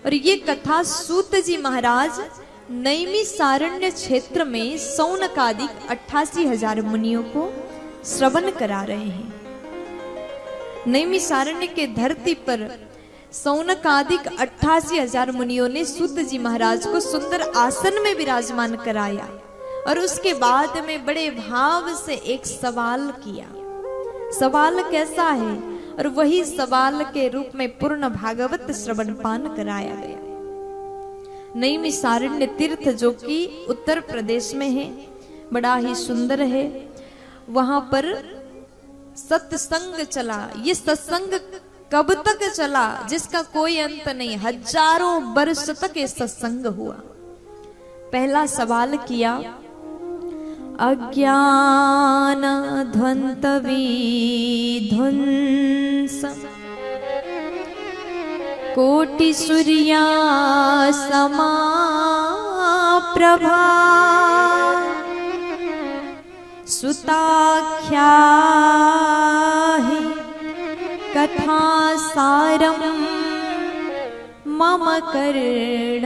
और ये कथा सूत जी महाराज नैमिषारण्य क्षेत्र में सौनकादिक 88,000 मुनियों को श्रवण करा रहे हैं। नैमिषारण्य के धरती पर सौनकादिक 88,000 मुनियों ने सूत जी महाराज को सुंदर आसन में विराजमान कराया और उसके बाद में बड़े भाव से एक सवाल किया। सवाल कैसा है, और वही सवाल के रूप में पूर्ण भागवत श्रवण पान कराया गया। नैमिषारण्य तीर्थ जो कि उत्तर प्रदेश में है, बड़ा ही सुंदर है। वहां पर सत्संग चला। ये सत्संग कब तक चला जिसका कोई अंत नहीं, हजारों वर्ष तक ये सत्संग हुआ। पहला सवाल किया, अज्ञान ध्वंत विध्वंस कोटि सूर्या समा प्रभा सुताख्या कथा सारम मम कर्ण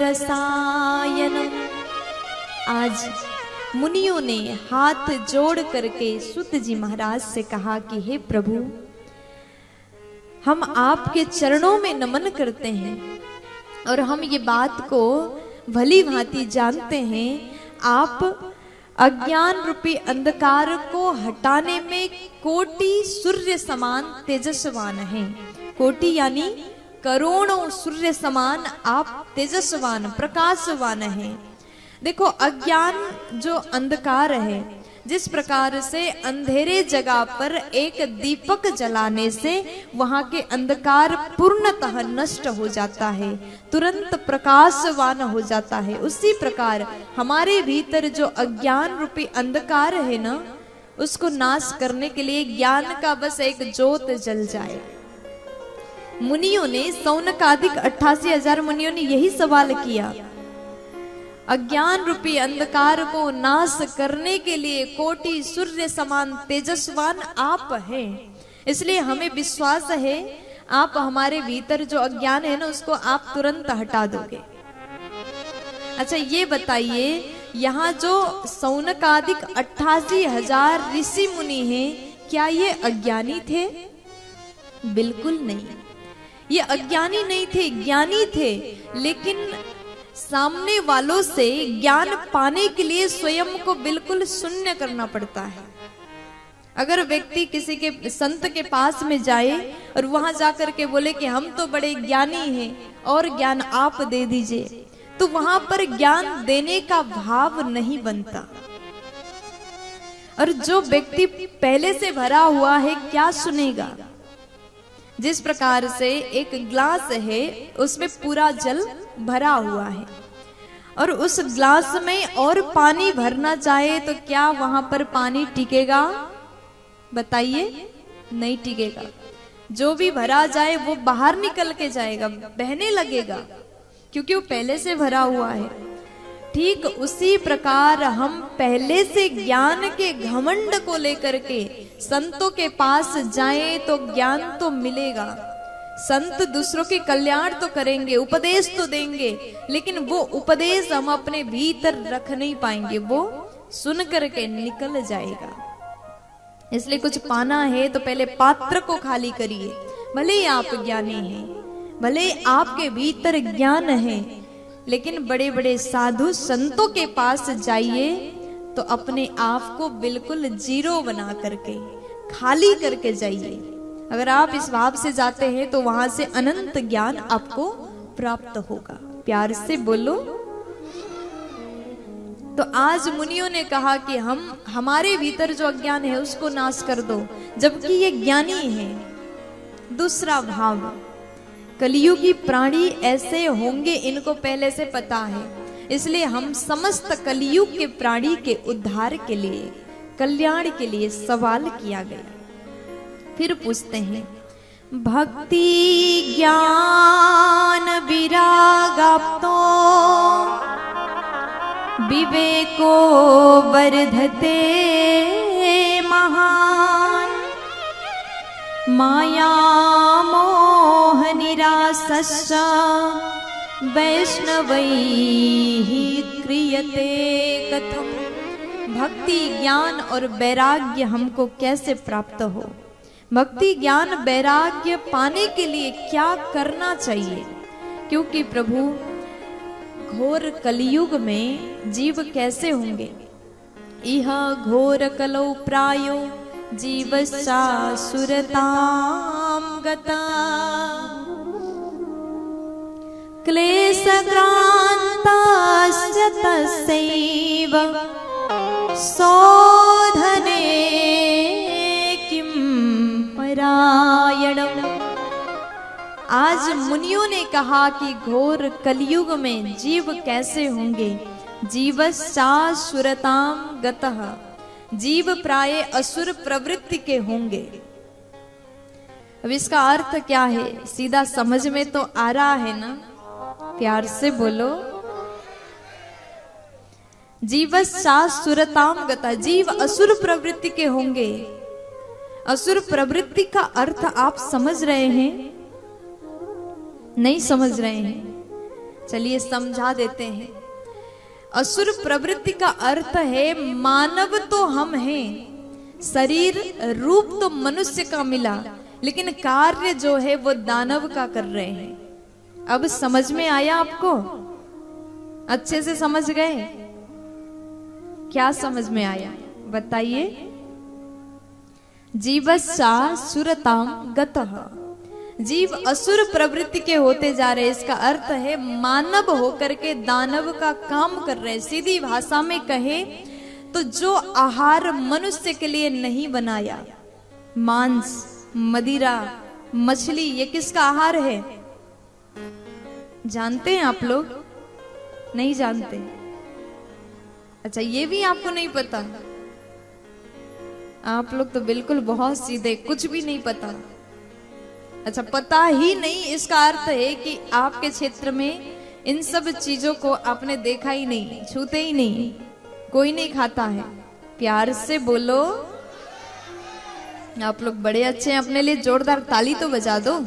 रसायनम। आज मुनियों ने हाथ जोड़ करके सूत जी महाराज से कहा कि हे प्रभु, हम आपके चरणों में नमन करते हैं और हम ये बात को भली भांति जानते हैं, आप अज्ञान रूपी अंधकार को हटाने में कोटि सूर्य समान तेजस्वान हैं। कोटि यानी करोड़ों सूर्य समान आप तेजस्वान प्रकाशवान हैं। देखो, अज्ञान जो अंधकार है, जिस प्रकार से अंधेरे जगह पर एक दीपक जलाने से वहां के अंधकार पूर्णतः नष्ट हो जाता है, तुरंत प्रकाशवान हो जाता है, उसी प्रकार हमारे भीतर जो अज्ञान रूपी अंधकार है ना, उसको नाश करने के लिए ज्ञान का बस एक ज्योत जल जाए। मुनियों ने, सौनकादिक 88,000 मुनियों ने यही सवाल किया। अज्ञान रूपी अंधकार को नाश करने के लिए कोटि सूर्य समान तेजस्वान आप हैं, इसलिए हमें विश्वास है आप हमारे भीतर जो अज्ञान है ना, उसको आप तुरंत हटा दोगे। अच्छा, ये बताइए, यहाँ जो सौनकादिक 88,000 ऋषि मुनि हैं, क्या ये अज्ञानी थे? बिल्कुल नहीं, ये अज्ञानी नहीं थे, ज्ञानी थे। लेकिन सामने वालों से ज्ञान पाने के लिए स्वयं को बिल्कुल शून्य करना पड़ता है। अगर व्यक्ति किसी के संत के पास में जाए और वहां जाकर के बोले कि हम तो बड़े ज्ञानी हैं और ज्ञान आप दे दीजिए, तो वहां पर ज्ञान देने का भाव नहीं बनता। और जो व्यक्ति पहले से भरा हुआ है, क्या सुनेगा? जिस प्रकार से एक ग्लास है, उसमें पूरा जल भरा हुआ है और उस ग्लास में और पानी भरना चाहे तो क्या वहां पर पानी टिकेगा? बताइए, नहीं टिकेगा। जो भी भरा जाए वो बाहर निकल के जाएगा, बहने लगेगा, क्योंकि वो पहले से भरा हुआ है। ठीक उसी प्रकार हम पहले से ज्ञान के घमंड को लेकर के संतों के पास जाएं तो ज्ञान तो मिलेगा। संत दूसरों के कल्याण तो करेंगे, उपदेश तो देंगे, लेकिन वो उपदेश हम अपने भीतर रख नहीं पाएंगे, वो सुन करके निकल जाएगा। इसलिए कुछ पाना है तो पहले पात्र को खाली करिए। भले ही आप ज्ञानी हैं, भले ही आपके भीतर ज्ञान है, लेकिन बड़े बड़े साधु संतों के पास जाइए तो अपने आप को बिल्कुल जीरो बना करके, खाली करके जाइए। अगर आप इस भाव से जाते हैं तो वहां से अनंत ज्ञान आपको प्राप्त होगा। प्यार से बोलो। तो आज मुनियों ने कहा कि हमारे भीतर जो अज्ञान है उसको नाश कर दो, जबकि ये ज्ञानी है। दूसरा भाव, कलियुगी प्राणी ऐसे होंगे, इनको पहले से पता है, इसलिए हम समस्त कलियुग के प्राणी के उद्धार के लिए, कल्याण के लिए सवाल किया गया। फिर पूछते हैं, भक्ति ज्ञान विरागाप्तो विवेको वर्धते महान माया मोह निरामयः विरासश्च वैष्णवैः क्रियते कथम। भक्ति ज्ञान और वैराग्य हमको कैसे प्राप्त हो, भक्ति ज्ञान वैराग्य पाने के लिए क्या करना चाहिए। क्योंकि प्रभु घोर कलयुग में जीव कैसे होंगे। इह घोर कलौ प्रायो जीवश्चासुरतां गता क्लेशक्रान्ताश्च तस्यैव शोधने किं परायणम्। आज मुनियों ने कहा कि घोर कलयुग में जीव कैसे होंगे। जीवश्चासुरतां गतः, जीव प्राय असुर प्रवृत्ति के होंगे। अब इसका अर्थ क्या है, सीधा समझ में तो आ रहा है ना, प्यार से बोलो। जीवश्चासुरतां गतः, जीव असुर प्रवृत्ति के होंगे। असुर प्रवृत्ति का अर्थ आप समझ रहे हैं, नहीं समझ रहे हैं? चलिए समझा देते हैं। असुर प्रवृत्ति का अर्थ है मानव तो हम हैं, शरीर रूप तो मनुष्य का मिला, लेकिन कार्य जो है वो दानव का कर रहे हैं। अब समझ में आया आपको? अच्छे से समझ गए? क्या समझ में आया बताइए? जीवश्चासुरतां गतः, जीव असुर प्रवृत्ति के होते जा रहे। इसका अर्थ है मानव होकर के दानव का काम कर रहे। सीधी भाषा में कहे तो जो आहार मनुष्य के लिए नहीं बनाया, मांस, मदिरा, मछली, ये किसका आहार है? जानते हैं आप लोग? नहीं जानते? अच्छा, ये भी आपको नहीं पता? आप लोग तो बिल्कुल बहुत सीधे, कुछ भी नहीं पता। अच्छा, पता ही नहीं, इसका अर्थ है कि आपके क्षेत्र में इन सब चीजों को आपने देखा ही नहीं, छूते ही नहीं, कोई नहीं खाता है। प्यार से बोलो। आप लोग बड़े अच्छे हैं, अपने लिए जोरदार ताली तो बजा दो।